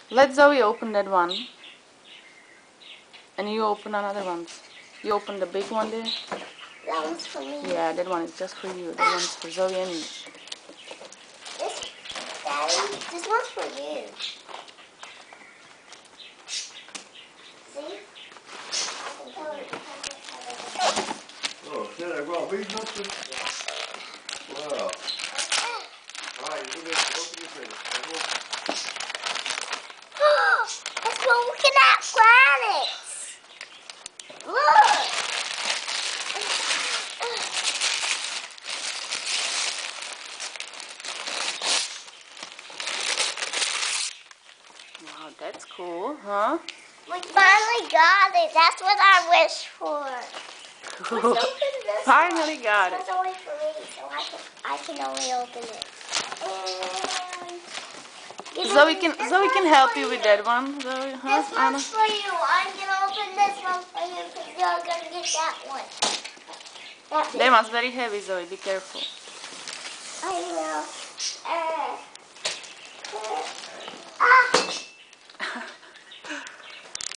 Let Zoe open that one. And you open another one. You open the big one there. That one's for me. Yeah, that one is just for you. That one's for Zoe and me. Daddy, this one's for you. See? Oh, shit, I brought me nothing. Wow. Alright, you can open your thing. Let's go looking at planets. Look. Wow, that's cool, huh? We finally got it. That's what I wish for. Cool. Finally got it. It's only for me, so I can only open it. Zoe can help you with that one. Zoe, huh? This one's for you. I'm gonna open this one for you because you're gonna get that one. That one's very heavy, Zoe. Be careful. I will.